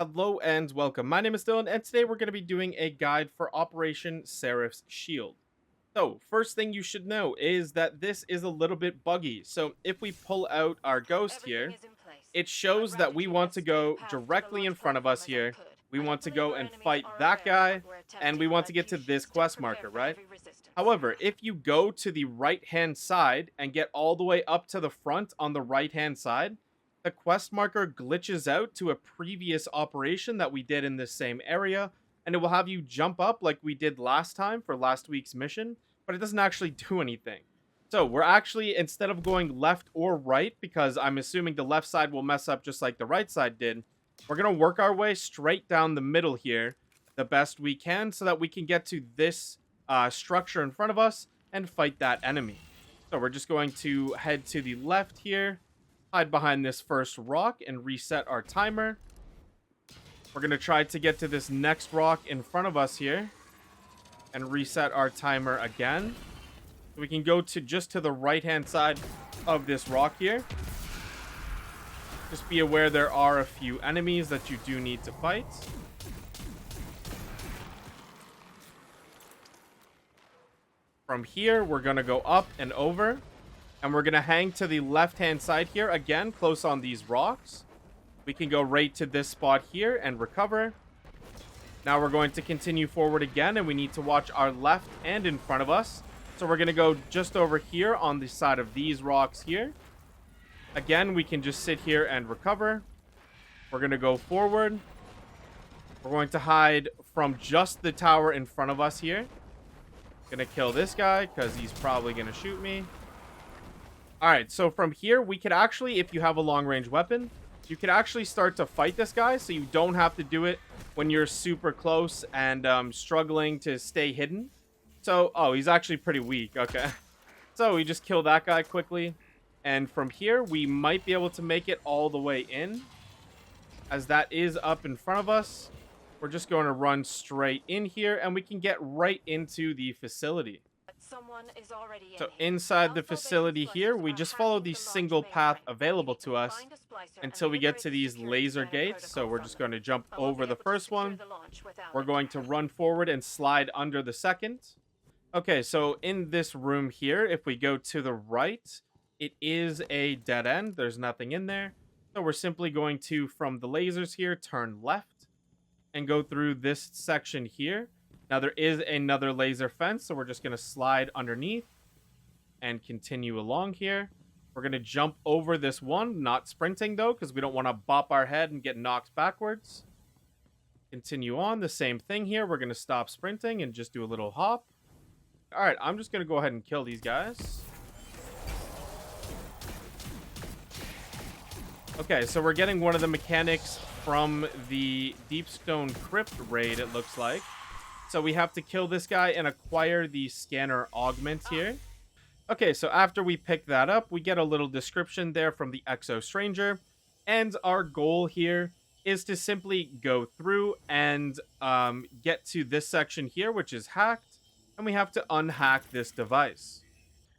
Hello and welcome. My name is Dylan, and today we're going to be doing a guide for Operation Seraph's Shield. So, first thing you should know is that this is a little bit buggy. So, if we pull out our ghost Everything here, is in place. it I shows that routed we you want as to straight go path to the directly in launch front of us platform as I here. could. We I want don't to believe go our and enemies fight are that aware of what guy, we're and we attempting, want to but get you to should this still quest prepare marker, for right? every resistance. However, if you go to the right-hand side and get all the way up to the front on the right-hand side, the quest marker glitches out to a previous operation that we did in this same area, and it will have you jump up like we did last time for last week's mission, but it doesn't actually do anything. So we're actually, instead of going left or right, because I'm assuming the left side will mess up just like the right side did, we're going to work our way straight down the middle here the best we can so that we can get to this structure in front of us and fight that enemy. So we're just going to head to the left here, hide behind this first rock, and reset our timer. We're going to try to get to this next rock in front of us here and reset our timer again. We can go to just to the right-hand side of this rock here. Just be aware there are a few enemies that you do need to fight. From here, we're going to go up and over. And we're going to hang to the left-hand side here, again, close on these rocks. We can go right to this spot here and recover. Now we're going to continue forward again, and we need to watch our left and in front of us. So we're going to go just over here on the side of these rocks here. Again, we can just sit here and recover. We're going to go forward. We're going to hide from just the tower in front of us here. Going to kill this guy because he's probably going to shoot me. All right, so from here, we could actually, if you have a long-range weapon, you could actually start to fight this guy, so you don't have to do it when you're super close and struggling to stay hidden. So, oh, he's actually pretty weak. Okay. So we just kill that guy quickly. And from here, we might be able to make it all the way in, as that is up in front of us. We're just going to run straight in here, and we can get right into the facility. Someone is already in So here. inside the Alpha beta facility here, splicers we are just follow hacking the launch single path mainframe. available You need to us find a splicer and until we get liberate to the these security laser scanner gates. So protocol we're from just them. going to jump I won't be over the able to first secure one. the launch without We're it. going to run forward and slide under the second. Okay, so in this room here, if we go to the right, it is a dead end. There's nothing in there. So we're simply going to, from the lasers here, turn left and go through this section here. Now there is another laser fence, so we're just going to slide underneath and continue along here. We're going to jump over this one, not sprinting though, because we don't want to bop our head and get knocked backwards. Continue on, the same thing here. We're going to stop sprinting and just do a little hop. All right, I'm just going to go ahead and kill these guys. Okay, so we're getting one of the mechanics from the Deepstone Crypt raid, it looks like. So we have to kill this guy and acquire the scanner augment here. Okay, so after we pick that up, we get a little description there from the Exo Stranger. And our goal here is to simply go through and get to this section here, which is hacked. And we have to unhack this device.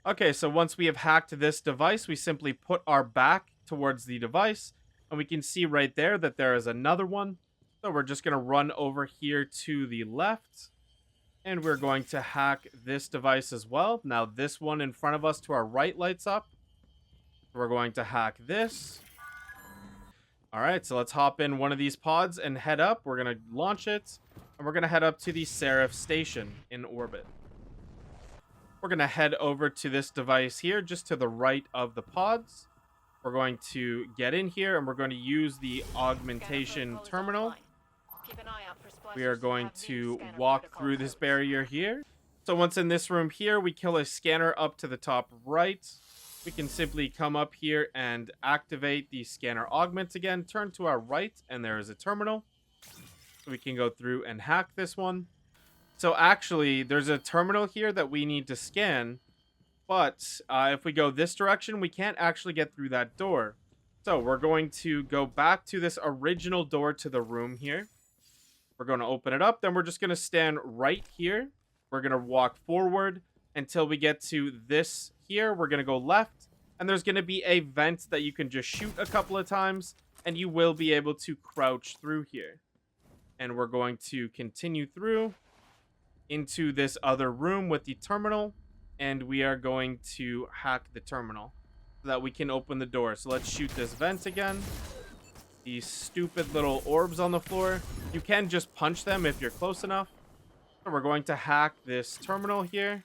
Okay, so once we have hacked this device, we simply put our back towards the device. And we can see right there that there is another one. So we're just going to run over here to the left. And we're going to hack this device as well. Now this one in front of us to our right lights up. We're going to hack this. All right, so let's hop in one of these pods and head up. We're going to launch it. And we're going to head up to the Seraph station in orbit. We're going to head over to this device here, just to the right of the pods. We're going to get in here, and we're going to use the augmentation terminal. Keep an eye out for splicers We are who going have these to scanner walk protocol through this codes. barrier here. So once in this room here, we kill a scanner up to the top right. We can simply come up here and activate the scanner augment again. Turn to our right, and there is a terminal. So we can go through and hack this one. So actually, there's a terminal here that we need to scan. But if we go this direction, we can't actually get through that door. So we're going to go back to this original door to the room here. We're going to open it up. Then we're just going to stand right here. We're going to walk forward until we get to this here. We're going to go left. And there's going to be a vent that you can just shoot a couple of times. and you will be able to crouch through here. And we're going to continue through into this other room with the terminal, and we are going to hack the terminal so that we can open the door. So let's shoot this vent again. These stupid little orbs on the floor. You can just punch them if you're close enough. So we're going to hack this terminal here.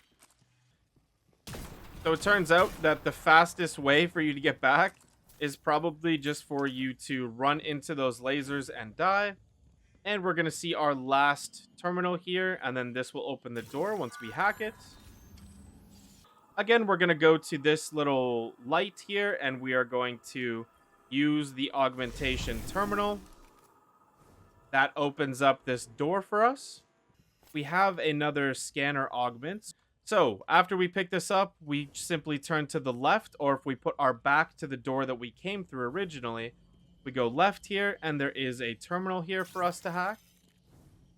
So it turns out that the fastest way for you to get back is probably just for you to run into those lasers and die. And we're going to see our last terminal here, and then this will open the door once we hack it. Again, we're going to go to this little light here, and we are going to use the augmentation terminal. That opens up this door for us. We have another scanner augment. So after we pick this up, we simply turn to the left, or if we put our back to the door that we came through originally, we go left here, and there is a terminal here for us to hack.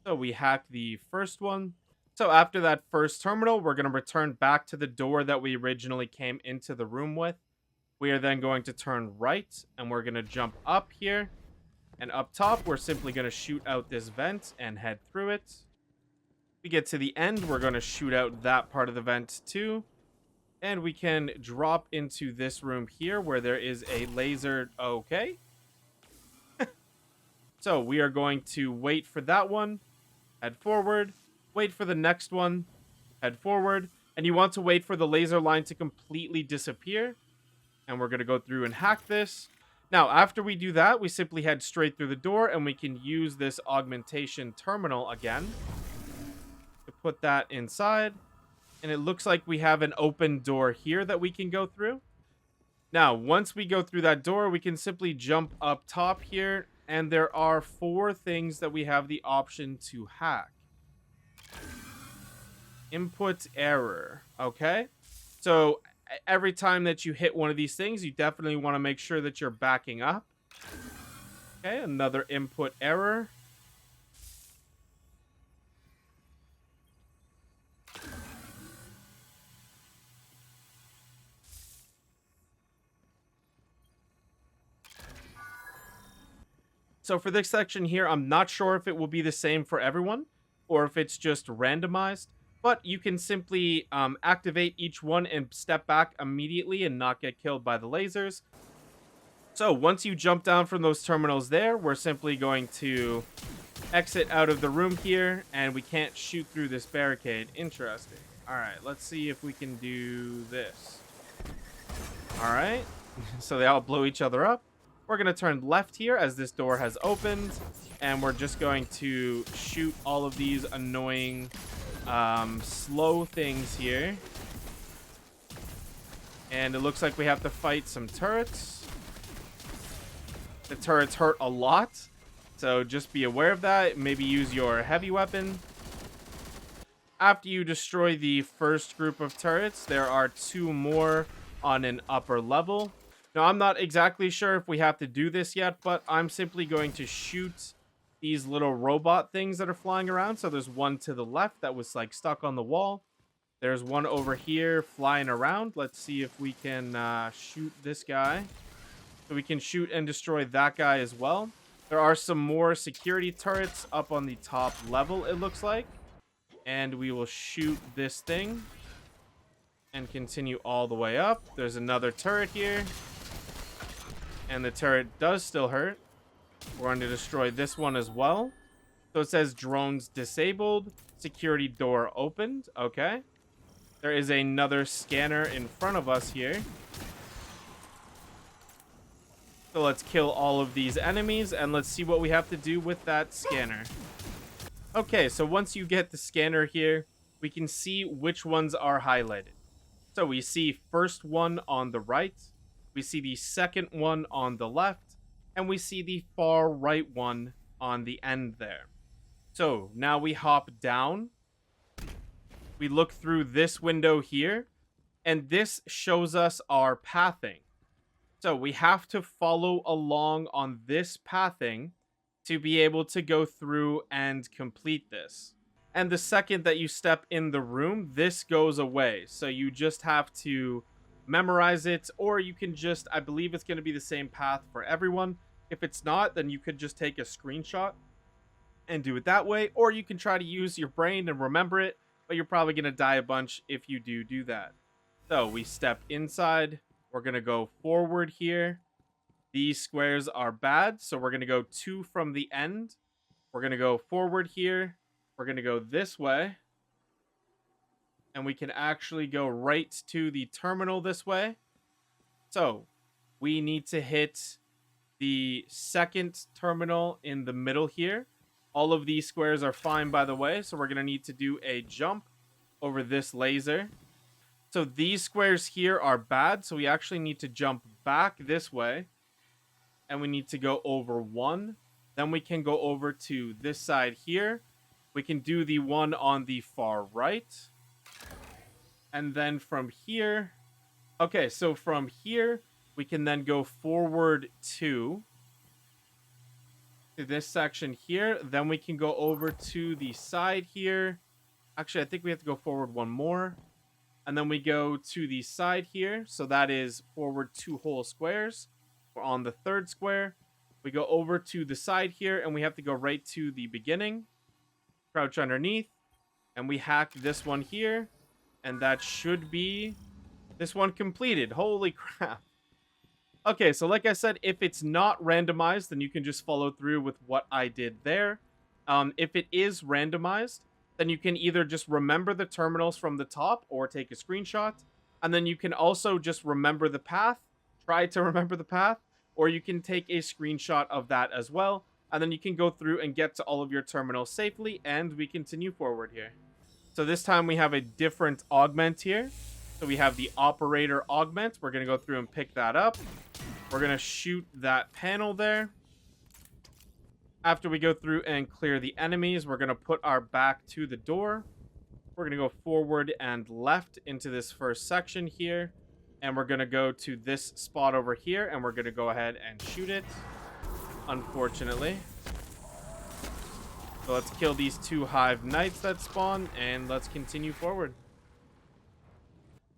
So we hack the first one. So after that first terminal, we're going to return back to the door that we originally came into the room with. We are then going to turn right, and we're going to jump up here. And up top, we're simply going to shoot out this vent and head through it. We get to the end, we're going to shoot out that part of the vent too. And we can drop into this room here where there is a laser. Okay. So we are going to wait for that one, head forward, wait for the next one, head forward, and you want to wait for the laser line to completely disappear. And we're going to go through and hack this. Now, after we do that, we simply head straight through the door, and we can use this augmentation terminal again to put that inside. And it looks like we have an open door here that we can go through. Now, once we go through that door, we can simply jump up top here, and there are 4 things that we have the option to hack. Input error. Okay. So every time that you hit one of these things, you definitely want to make sure that you're backing up. Okay, another input error. So for this section here, I'm not sure if it will be the same for everyone or if it's just randomized, but you can simply activate each one and step back immediately and not get killed by the lasers. So once you jump down from those terminals there, we're simply going to exit out of the room here, and we can't shoot through this barricade. Interesting. All right, let's see if we can do this. All right, so they all blow each other up. We're going to turn left here as this door has opened, and we're just going to shoot all of these annoying slow things here. And it looks like we have to fight some turrets. The turrets hurt a lot, so just be aware of that. Maybe use your heavy weapon. After you destroy the first group of turrets, there are 2 more on an upper level. Now, I'm not exactly sure if we have to do this yet, but I'm simply going to shoot these little robot things that are flying around. So there's one to the left that was like stuck on the wall. There's one over here flying around. Let's see if we can shoot this guy. So we can shoot and destroy that guy as well. There are some more security turrets up on the top level, it looks like. And we will shoot this thing and continue all the way up. There's another turret here. And the turret does still hurt. We're going to destroy this one as well. So it says drones disabled. Security door opened. Okay. There is another scanner in front of us here. So let's kill all of these enemies, and let's see what we have to do with that scanner. Okay, so once you get the scanner here, we can see which ones are highlighted. So we see first one on the right. We see the second one on the left, and we see the far right one on the end there. So now we hop down. We look through this window here, and this shows us our pathing. So we have to follow along on this pathing to be able to go through and complete this. And the second that you step in the room, this goes away. So you just have to memorize it, or you can just, I believe it's going to be the same path for everyone. If it's not, then you could just take a screenshot and do it that way, or you can try to use your brain and remember it, but you're probably going to die a bunch if you do that. So we step inside. We're going to go forward here. These squares are bad, so we're going to go 2 from the end. We're going to go forward here. We're going to go this way. And we can actually go right to the terminal this way. So we need to hit the second terminal in the middle here. All of these squares are fine, by the way, so we're going to need to do a jump over this laser. So these squares here are bad, so we actually need to jump back this way. And we need to go over 1. Then we can go over to this side here. We can do the one on the far right. And then from here... Okay, so from here, we can then go forward to this section here. Then we can go over to the side here. Actually, I think we have to go forward 1 more. And then we go to the side here. So that is forward 2 whole squares. We're on the 3rd square. We go over to the side here, and we have to go right to the beginning. Crouch underneath. And we hack this one here. And that should be this one completed. Holy crap. Okay, so like I said, if it's not randomized, then you can just follow through with what I did there. If it is randomized, then you can either just remember the terminals from the top or take a screenshot. And then you can also just remember the path. Try to remember the path. Or you can take a screenshot of that as well. And then you can go through and get to all of your terminals safely. And we continue forward here. So this time we have a different augment here. So we have the operator augment. We're going to go through and pick that up. We're going to shoot that panel there. After we go through and clear the enemies, we're going to put our back to the door. We're going to go forward and left into this first section here. And we're going to go to this spot over here. And we're going to go ahead and shoot it. Unfortunately. So let's kill these 2 Hive Knights that spawn. And let's continue forward.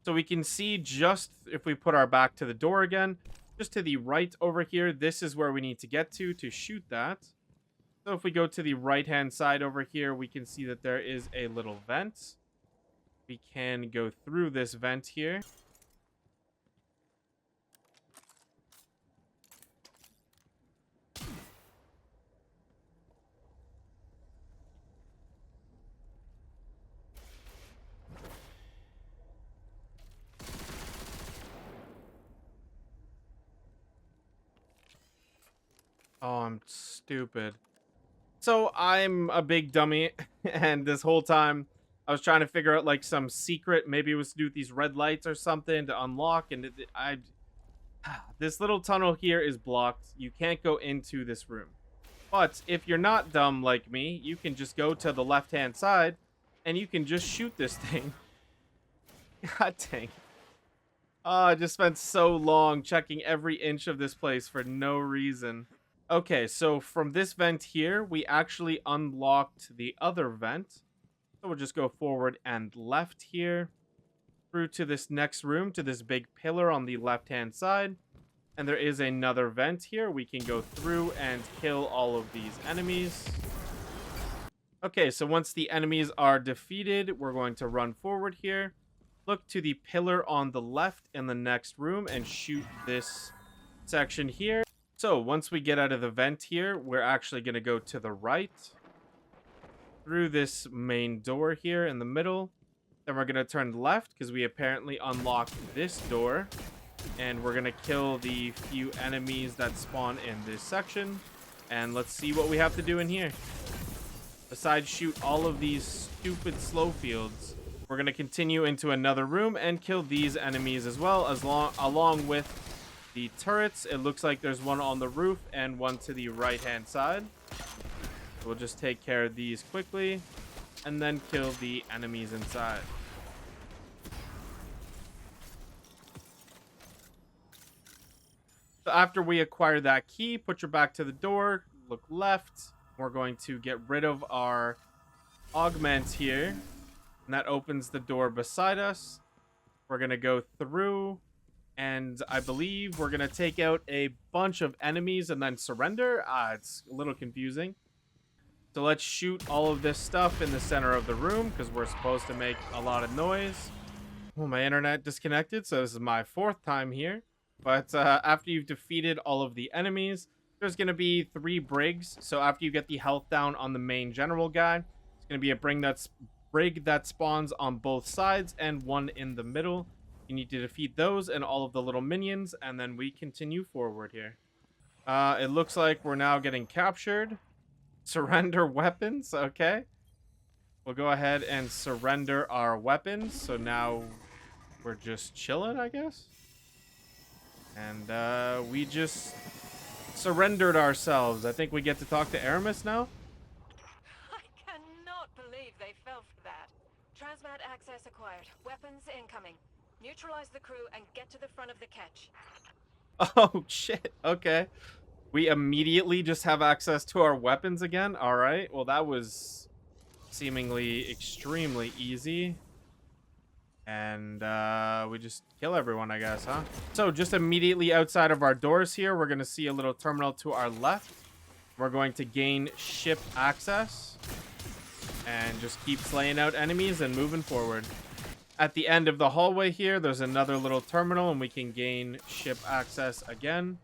So we can see just if we put our back to the door again, just to the right over here, this is where we need to get to shoot that. So if we go to the right-hand side over here, we can see that there is a little vent. We can go through this vent here. Oh, I'm stupid. So I'm a big dummy, and this whole time I was trying to figure out like some secret. Maybe it was to do with these red lights or something to unlock. And this little tunnel here is blocked. You can't go into this room. But if you're not dumb like me, you can just go to the left-hand side, and you can just shoot this thing. God dang. Oh, I just spent so long checking every inch of this place for no reason. Okay, so from this vent here, we actually unlocked the other vent. So we'll just go forward and left here. Through to this next room, to this big pillar on the left-hand side. And there is another vent here. We can go through and kill all of these enemies. Okay, so once the enemies are defeated, we're going to run forward here. Look to the pillar on the left in the next room and shoot this section here. So once we get out of the vent here, we're actually going to go to the right. Through this main door here in the middle. Then we're going to turn left because we apparently unlocked this door. And we're going to kill the few enemies that spawn in this section. And let's see what we have to do in here. Besides shoot all of these stupid slow fields. We're going to continue into another room and kill these enemies as well, along with the turrets. It looks like there's one on the roof and one to the right-hand side. We'll just take care of these quickly and then kill the enemies inside. So after we acquire that key, put your back to the door, look left. We're going to get rid of our augment here. And that opens the door beside us. We're going to go through And I believe we're going to take out a bunch of enemies and then surrender. It's a little confusing. So let's shoot all of this stuff in the center of the room because we're supposed to make a lot of noise. Well, my internet disconnected, so this is my 4th time here. But after you've defeated all of the enemies, there's going to be 3 brigs. So after you get the health down on the main general guy, it's going to be a brig that spawns on both sides and one in the middle. You need to defeat those and all of the little minions, and then we continue forward here. It looks like we're now getting captured. Surrender weapons, okay. We'll go ahead and surrender our weapons. So now we're just chilling, I guess. And we just surrendered ourselves. I think we get to talk to Aramis now. I cannot believe they fell for that. Transmat access acquired. Weapons incoming. Neutralize the crew and get to the front of the catch. Oh, shit. Okay. We immediately just have access to our weapons again. All right. Well, that was seemingly extremely easy. And we just kill everyone, I guess, huh? So just immediately outside of our doors here, we're going to see a little terminal to our left. We're going to gain ship access and just keep slaying out enemies and moving forward. At the end of the hallway here, there's another little terminal and we can gain ship access again.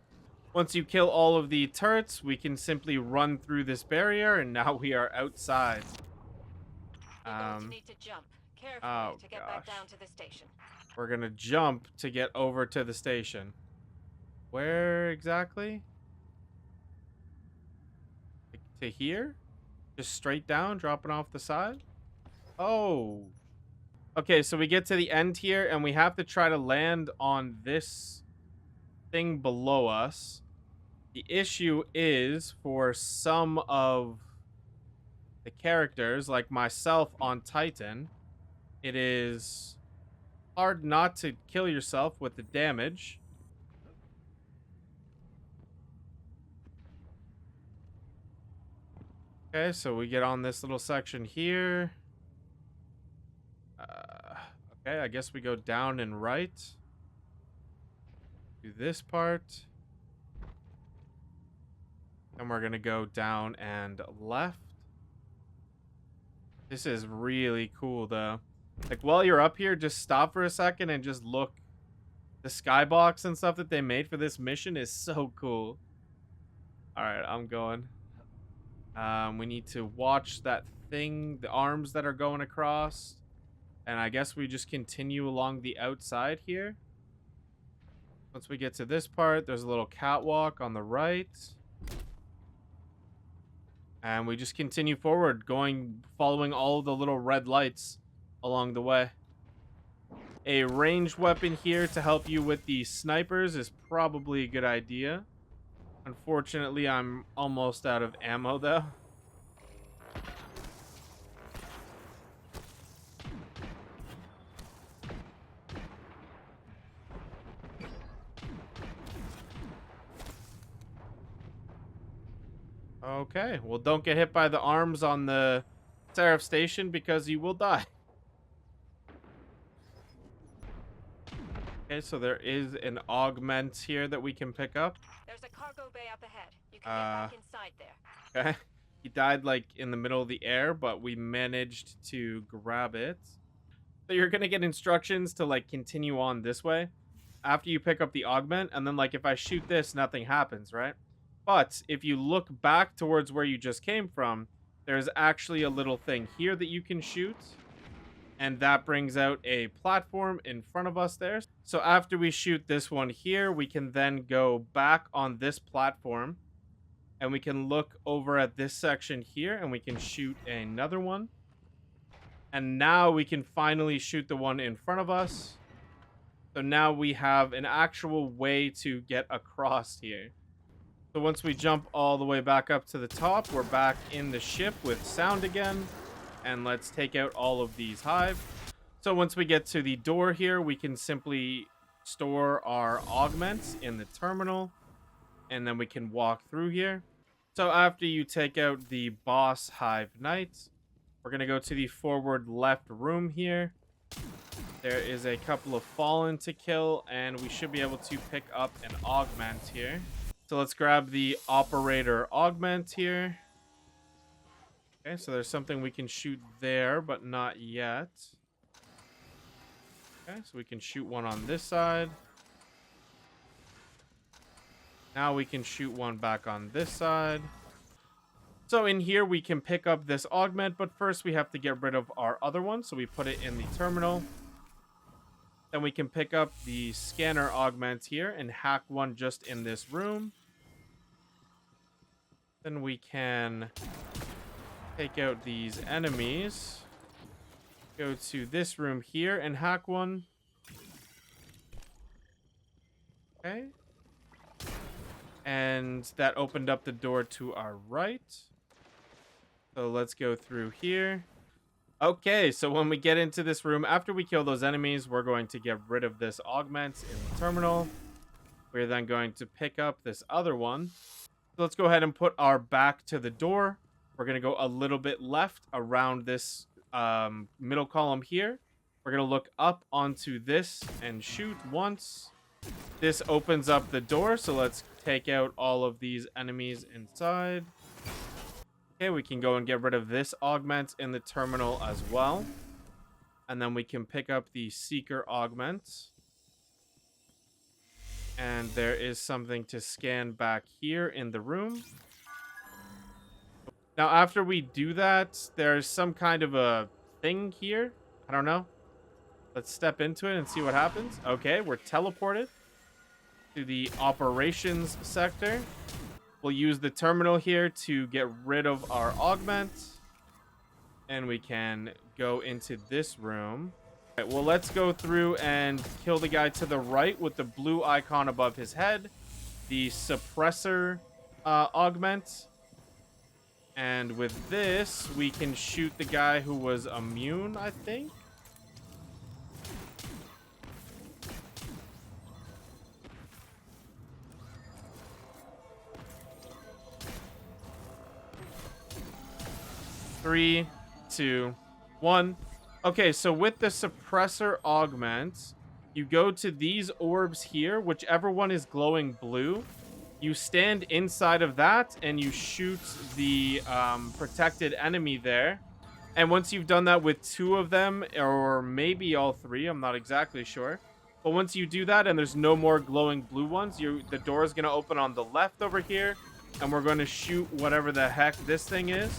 Once you kill all of the turrets, we can simply run through this barrier and now we are outside. You're going to need to jump carefully to get back down to the station. We're going to jump to get over to the station. Where exactly? To here? Just straight down, dropping off the side? Oh. Okay, so we get to the end here, and we have to try to land on this thing below us. The issue is, for some of the characters, like myself on Titan, it is hard not to kill yourself with the damage. Okay, so we get on this little section here. Okay, I guess we go down and right. Do this part. Then we're going to go down and left. This is really cool, though. Like, while you're up here, just stop for a second and just look. The skybox and stuff that they made for this mission is so cool. Alright, I'm going. We need to watch that thing, the arms that are going across. And I guess we just continue along the outside here. Once we get to this part, there's a little catwalk on the right. And we just continue forward, following all of the little red lights along the way. A ranged weapon here to help you with the snipers is probably a good idea. Unfortunately, I'm almost out of ammo, though. Okay, well, don't get hit by the arms on the Seraph station because you will die. Okay, so there is an augment here that we can pick up. There's a cargo bay up ahead. You can get back inside there. Okay. He died like in the middle of the air, but we managed to grab it. So you're going to get instructions to like continue on this way after you pick up the augment. And then like if I shoot this, nothing happens, right? But if you look back towards where you just came from, there's actually a little thing here that you can shoot. And that brings out a platform in front of us there. So after we shoot this one here, we can then go back on this platform. And we can look over at this section here and we can shoot another one. And now we can finally shoot the one in front of us. So now we have an actual way to get across here. So once we jump all the way back up to the top, we're back in the ship with sound again. And let's take out all of these hive. So once we get to the door here, we can simply store our augments in the terminal. And then we can walk through here. So after you take out the boss hive knight, we're going to go to the forward left room here. There is a couple of fallen to kill, and we should be able to pick up an augment here. So let's grab the operator augment here. Okay, so there's something we can shoot there, but not yet. Okay, so we can shoot one on this side. Now we can shoot one back on this side. So in here we can pick up this augment, but first we have to get rid of our other one. So we put it in the terminal. Then we can pick up the scanner augment here and hack one just in this room. Then we can take out these enemies. Go to this room here and hack one. Okay. And that opened up the door to our right. So let's go through here. Okay, so when we get into this room, after we kill those enemies, we're going to get rid of this augment in the terminal. We're then going to pick up this other one. So let's go ahead and put our back to the door. We're going to go a little bit left around this middle column here. We're going to look up onto this and shoot once. This opens up the door, so let's take out all of these enemies inside. Okay, we can go and get rid of this augment in the terminal as well. And then we can pick up the seeker augment. And there is something to scan back here in the room. Now, after we do that, there's some kind of a thing here. I don't know. Let's step into it and see what happens. Okay, we're teleported to the operations sector. We'll use the terminal here to get rid of our augment. And we can go into this room. All right, well, let's go through and kill the guy to the right with the blue icon above his head. The suppressor augment. And with this, we can shoot the guy who was immune, I think. Three, 2, 1. Okay, so with the suppressor augment, you go to these orbs here, whichever one is glowing blue. You stand inside of that and you shoot the protected enemy there. And once you've done that with 2 of them, or maybe all 3, I'm not exactly sure. But once you do that and there's no more glowing blue ones, the door is going to open on the left over here. And we're going to shoot whatever the heck this thing is.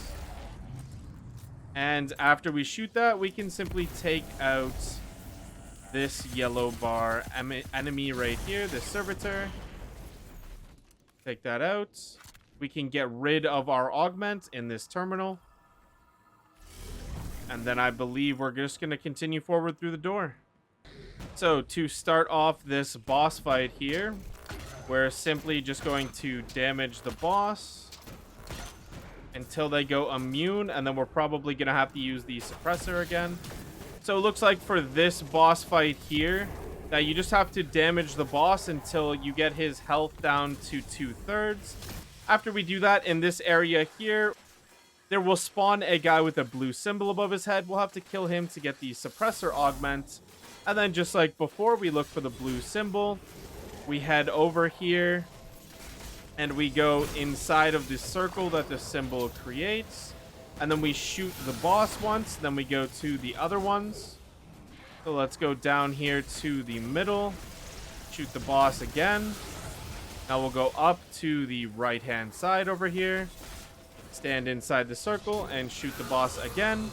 And after we shoot that, we can simply take out this yellow bar enemy right here, this servitor. Take that out. We can get rid of our augment in this terminal. And then I believe we're just going to continue forward through the door. So to start off this boss fight here, we're simply just going to damage the boss until they go immune, and then we're probably going to have to use the suppressor again. So it looks like for this boss fight here, that you just have to damage the boss until you get his health down to 2/3. After we do that, in this area here, there will spawn a guy with a blue symbol above his head. We'll have to kill him to get the suppressor augment. And then just like before, we look for the blue symbol. We head over here. And we go inside of the circle that the symbol creates. And then we shoot the boss once. Then we go to the other ones. So let's go down here to the middle. Shoot the boss again. Now we'll go up to the right-hand side over here. Stand inside the circle and shoot the boss again.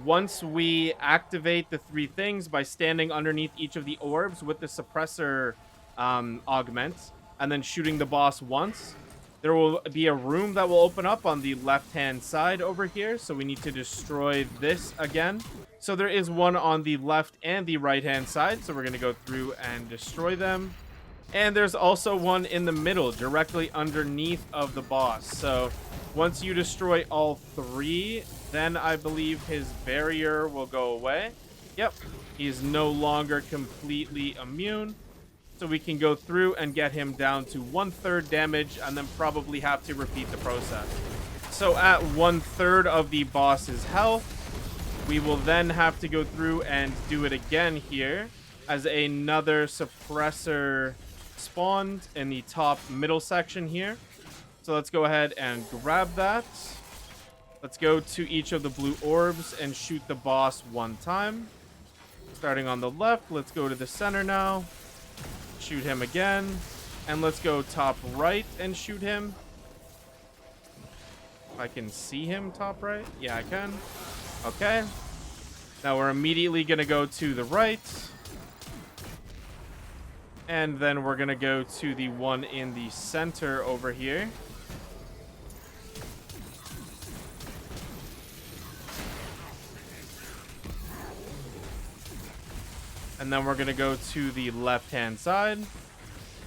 Once we activate the 3 things by standing underneath each of the orbs with the suppressor augment, and then shooting the boss once, there will be a room that will open up on the left-hand side over here. So we need to destroy this again. So there is one on the left and the right-hand side. So we're going to go through and destroy them. And there's also one in the middle, directly underneath of the boss. So once you destroy all 3, then I believe his barrier will go away. Yep, he's no longer completely immune. So we can go through and get him down to 1/3 damage and then probably have to repeat the process. So at 1/3 of the boss's health, We will then have to go through and do it again here as another suppressor spawned in the top middle section here. So let's go ahead and grab that. Let's go to each of the blue orbs and shoot the boss one time. Starting on the left, let's go to the center now. Shoot him again. And let's go top right and shoot him. If I can see him top right. Yeah, I can. Okay. Now we're immediately going to go to the right. And then we're going to go to the one in the center over here. And then we're going to go to the left-hand side.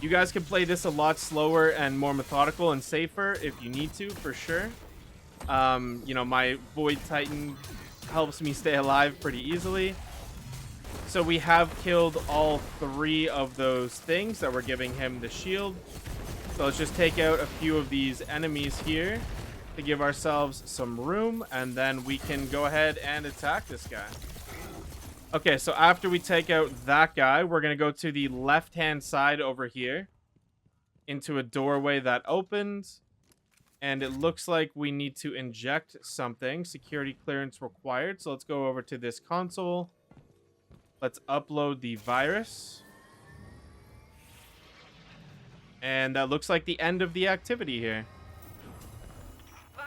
You guys can play this a lot slower and more methodical and safer if you need to, for sure. You know, my Void Titan helps me stay alive pretty easily. So we have killed all 3 of those things that were giving him the shield. So let's just take out a few of these enemies here to give ourselves some room, and then we can go ahead and attack this guy. Okay, so after we take out that guy, we're going to go to the left-hand side over here into a doorway that opens. And it looks like we need to inject something. Security clearance required. So let's go over to this console. Let's upload the virus. And that looks like the end of the activity here.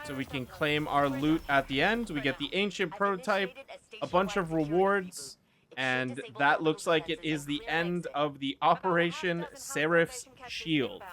So we can claim our loot at the end. We get the ancient prototype, a bunch of rewards, and that looks like it is the end of the Operation Seraph's Shield.